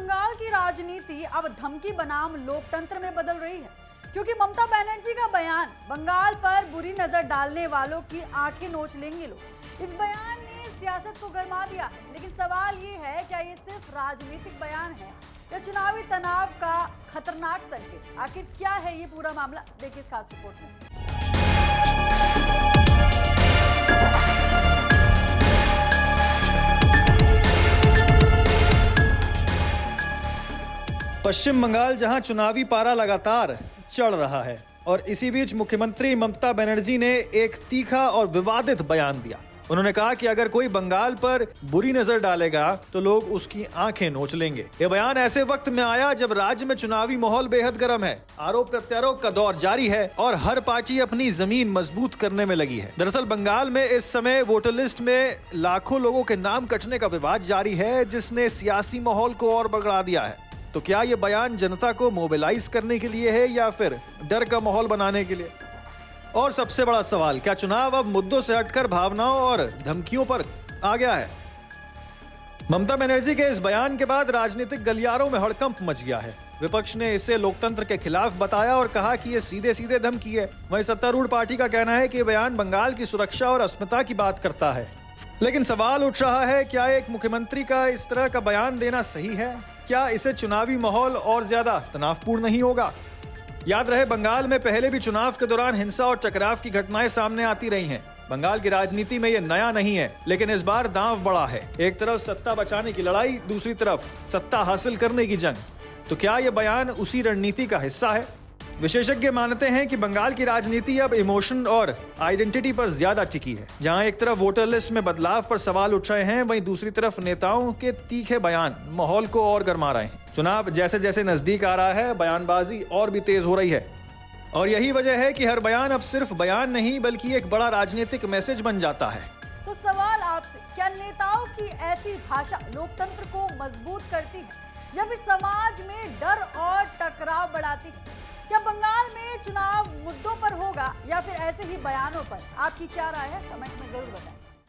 बंगाल की राजनीति अब धमकी बनाम लोकतंत्र में बदल रही है, क्योंकि ममता बनर्जी का बयान बंगाल पर बुरी नजर डालने वालों की आंखें नोच लेंगे लोग। इस बयान ने सियासत को गरमा दिया है, लेकिन सवाल ये है, क्या ये सिर्फ राजनीतिक बयान है या चुनावी तनाव का खतरनाक संकेत? आखिर क्या है ये पूरा मामला, देखिए इस खास रिपोर्ट में। पश्चिम बंगाल जहां चुनावी पारा लगातार चढ़ रहा है और इसी बीच मुख्यमंत्री ममता बनर्जी ने एक तीखा और विवादित बयान दिया। उन्होंने कहा कि अगर कोई बंगाल पर बुरी नजर डालेगा तो लोग उसकी आंखें नोच लेंगे। यह बयान ऐसे वक्त में आया जब राज्य में चुनावी माहौल बेहद गर्म है, आरोप प्रत्यारोप का दौर जारी है और हर पार्टी अपनी जमीन मजबूत करने में लगी है। दरअसल बंगाल में इस समय वोटर लिस्ट में लाखों लोगों के नाम कटने का विवाद जारी है, जिसने सियासी माहौल को और बिगड़ा दिया है। तो क्या ये बयान जनता को मोबिलाइज करने के लिए है या फिर डर का माहौल बनाने के लिए? और सबसे बड़ा सवाल, क्या चुनाव अब मुद्दों से हटकर भावनाओं और धमकियों पर आ गया है? ममता बनर्जी के इस बयान के बाद राजनीतिक गलियारों में हड़कंप मच गया है। विपक्ष ने इसे लोकतंत्र के खिलाफ बताया और कहा कि ये सीधे सीधे धमकी है। वहीं सत्तारूढ़ पार्टी का कहना है कि ये बयान बंगाल की सुरक्षा और अस्मिता की बात करता है। लेकिन सवाल उठ रहा है, क्या एक मुख्यमंत्री का इस तरह का बयान देना सही है? क्या इसे चुनावी माहौल और ज्यादा तनावपूर्ण नहीं होगा? याद रहे, बंगाल में पहले भी चुनाव के दौरान हिंसा और टकराव की घटनाएं सामने आती रही हैं। बंगाल की राजनीति में ये नया नहीं है, लेकिन इस बार दांव बड़ा है। एक तरफ सत्ता बचाने की लड़ाई, दूसरी तरफ सत्ता हासिल करने की जंग। तो क्या ये बयान उसी रणनीति का हिस्सा है? विशेषज्ञ मानते हैं कि बंगाल की राजनीति अब इमोशन और आइडेंटिटी पर ज्यादा टिकी है। जहां एक तरफ वोटर लिस्ट में बदलाव पर सवाल उठ रहे हैं, वहीं दूसरी तरफ नेताओं के तीखे बयान माहौल को और गरमा रहे हैं। चुनाव जैसे जैसे नजदीक आ रहा है, बयानबाजी और भी तेज हो रही है और यही वजह है कि हर बयान अब सिर्फ बयान नहीं बल्कि एक बड़ा राजनीतिक मैसेज बन जाता है। तो सवाल आपसे, क्या नेताओं की ऐसी भाषा लोकतंत्र को मजबूत करती है या फिर समाज में डर और टकराव बढ़ाती है? क्या बंगाल में चुनाव मुद्दों पर होगा या फिर ऐसे ही बयानों पर? आपकी क्या राय है, कमेंट में जरूर बताएं।